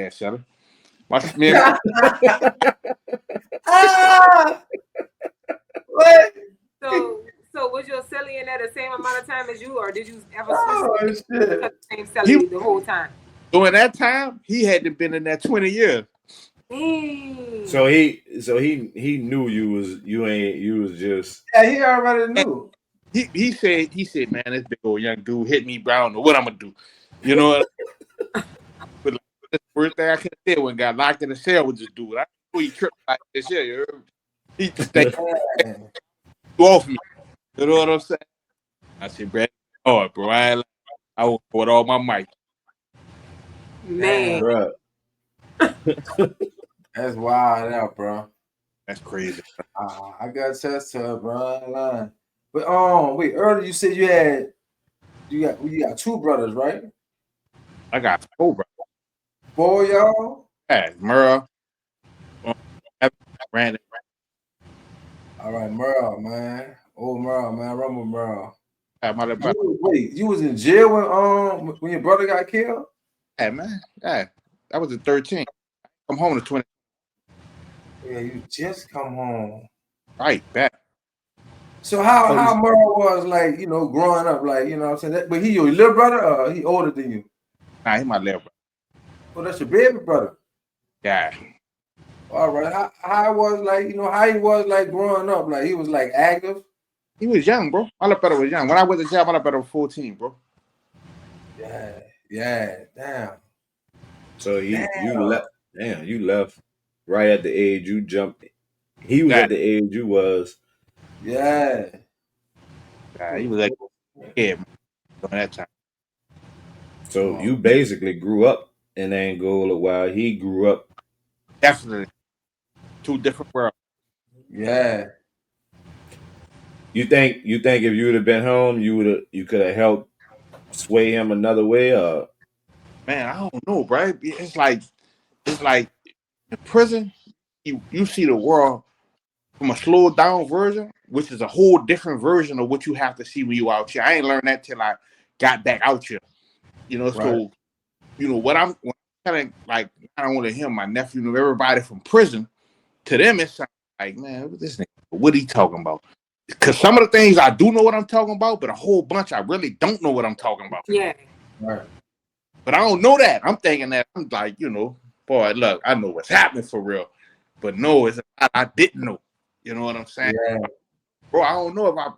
ass, Shelly. Watch me. What? So was your celly in there the same amount of time as you, or did you ever Oh, switch shit. the same celly the whole time? During that time, he hadn't been in there 20 years. Dang. So he knew you was just. Yeah, he already knew. He said, man, this big old young dude hit me, bro. I don't know what I'm gonna do. You know what? But the first thing I could have said when I got locked in the cell with this dude, I knew he tripped like this year. You heard me? He just stayed off me. You know what I'm saying? I said, Brad, bro, I will put all my mic. Man. Bro. That's wild out, bro. That's crazy. I got test to it, bro. But wait, earlier you said you got two brothers, right? I got 4 brothers. 4 y'all? Yeah, Merle, Brandon. All right, Merle, man. Old Merle, man. I remember Merle. Yeah, my little brother. You was in jail when your brother got killed? Yeah, man. Yeah, that was at 13. I'm home to 20. Yeah, you just come home. Right, back. So how Merle was like, growing up, like, you know what I'm saying? But he your little brother or he older than you? Nah, he my little brother. Oh, that's your baby brother. Yeah. All right. How it was like, how he was like growing up? Like he was like active? He was young, bro. My little brother was young. When I went to jail, my little brother was 14, bro. Yeah, damn. So you left. Damn, you left right at the age you jumped. He was at the age you was. Yeah. He was like, yeah, man, during that time. So you basically grew up in Angola while he grew up. Definitely. 2 different worlds. Yeah. You think if you would have been home, you could have helped sway him another way, or? Man, I don't know, bro. It's like in prison, you see the world from a slowed down version, which is a whole different version of what you have to see when you out here. I ain't learned that till I got back out here. Right. So what I'm telling, like, not only him, my nephew, everybody from prison, to them it's like, man, this nigga, what he talking about? Because some of the things I do know what I'm talking about, but a whole bunch I really don't know what I'm talking about. Yeah. Right. But I don't know that. I'm thinking that I'm like, boy, look, I know what's happening for real. But no, it's a lot I didn't know. You know what I'm saying? Yeah. Bro, I don't know if I'd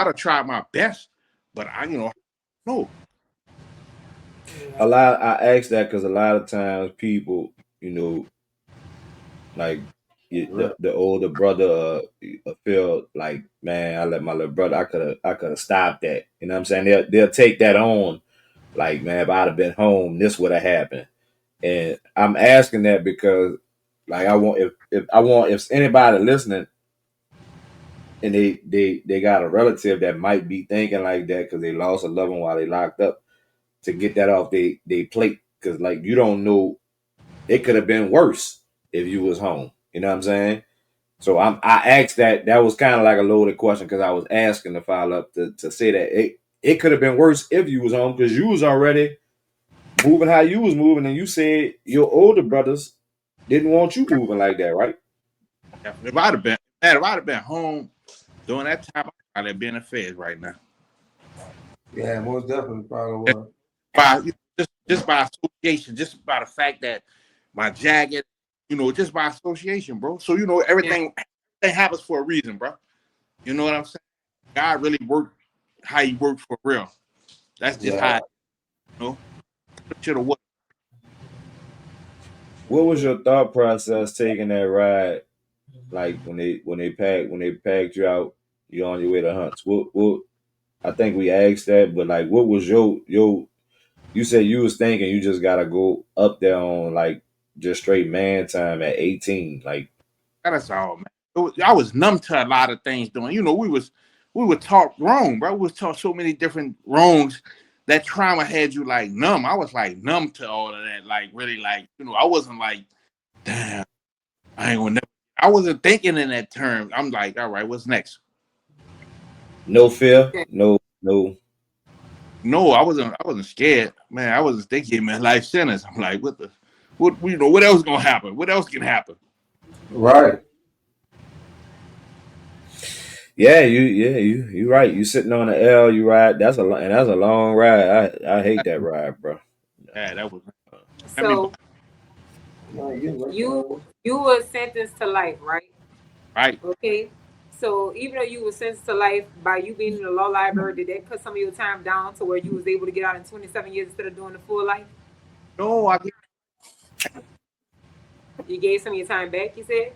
have tried my best, but no. I asked that because a lot of times people, like the older brother feel like, man, I let my little brother. I could have stopped that. You know what I'm saying? They'll take that on, like, man, if I'd have been home, this would have happened. And I'm asking that because, like, I want if anybody listening, and they got a relative that might be thinking like that because they lost a loved one while they locked up, to get that off they plate, because, like, you don't know, it could have been worse if you was home. You know what I'm saying? So I asked that was kind of like a loaded question, because I was asking to follow up to say that it could have been worse if you was home, because you was already moving how you was moving, and you said your older brothers didn't want you moving like that, right? If I'd have been home during that time, I'd have been in the feds right now. Yeah, most definitely probably was. Just by association, just by the fact that my jacket, just by association, bro. So everything happens for a reason, bro. You know what I'm saying? God really worked how he worked for real. That's just how, what. What was your thought process taking that ride? Like when they packed you out, you on your way to Hunts. What I think we asked that, but like, what was your? You said you was thinking you just gotta go up there on like just straight man time at 18, like. That's all, man. I was numb to a lot of things doing. We were taught wrong, bro. We was taught so many different wrongs. That trauma had you like numb. I was like numb to all of that. Like really, like, I wasn't like, damn, I ain't gonna never. I wasn't thinking in that term. I'm like, all right, what's next? No fear, no. No, I wasn't scared, man. I wasn't thinking, man, life sentence. I'm like, what the what else gonna happen? What else can happen? Right. Yeah, you right. You sitting on the L, you ride. That's a long ride. I hate that ride, bro. Yeah, that was. I mean, So you were sentenced to life, right? right. Okay. So even though you were sentenced to life by you being in the law library, did that cut some of your time down to where you was able to get out in 27 years instead of doing the full life? No, You gave some of your time back, you said?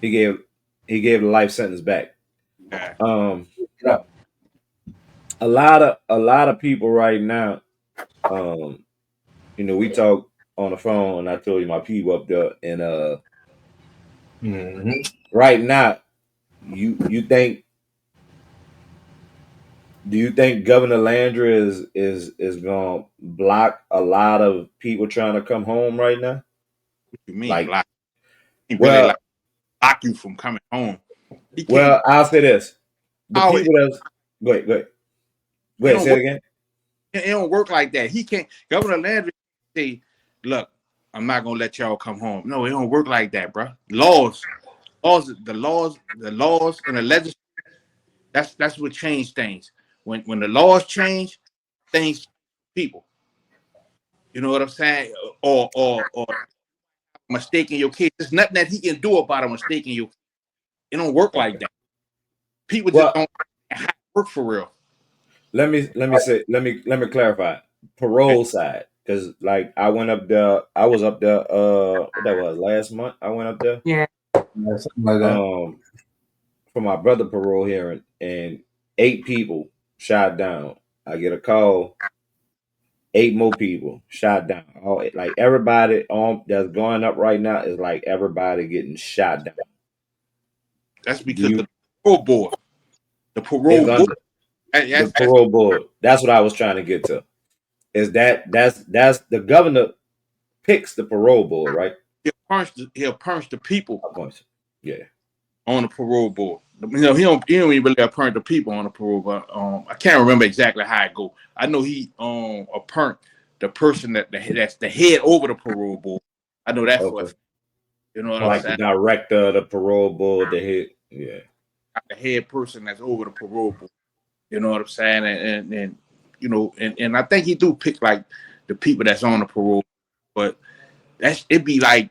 He gave the life sentence back. yeah. Yeah. A lot of people right now, we talk on the phone, and I told you my people up there, and right now, you think do you think Governor Landry is gonna block a lot of people trying to come home right now? What you mean Like, block? He really well, like block you from coming home. He can't. well, I'll say this: the Oh, people that's go it ahead, don't say it work. again. It don't work like that. He can't. Governor Landry say, "Look, I'm not gonna let y'all come home." No, it don't work like that, bro. The laws, and the legislature. That's what changed things. When the laws change, things change people. You know what I'm saying? Or mistake in your case. There's nothing that he can do about a mistake in your case. It don't work like Okay. that. People just Well, don't work for real. let me clarify. Okay. Parole side, because like I went up there. I was up there. What that was last month. I went up there. Yeah. Something like that. For my brother parole hearing, and 8 people shot down. I get a call. 8 more people shot down. All like everybody on that's going up right now is like everybody getting shot down. That's Do because you? the parole board, the It's parole board, under the that's parole board. That's what I was trying to get to. Is that's the governor picks the parole board, right? he'll punish the people Of course. Yeah. on the parole board. He don't even really appoint the people on the parole, but I can't remember exactly how it go. I know he appoint the person that's the head over the parole board. I know that for a Okay. fact. You know what I'm Like the saying? director of the parole board, the head. Yeah. The head person that's over the parole board. You know what I'm saying? And and I think he do pick like the people that's on the parole, but it'd be like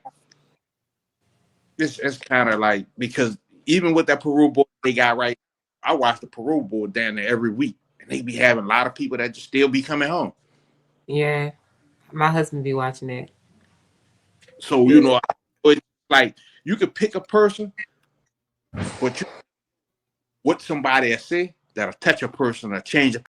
this. It's kind of like because even with that parole board they got right, I watch the parole board down there every week, and they be having a lot of people that just still be coming home. Yeah. My husband be watching that. So Yeah. it's like you could pick a person, but what somebody will say that'll touch a person or change a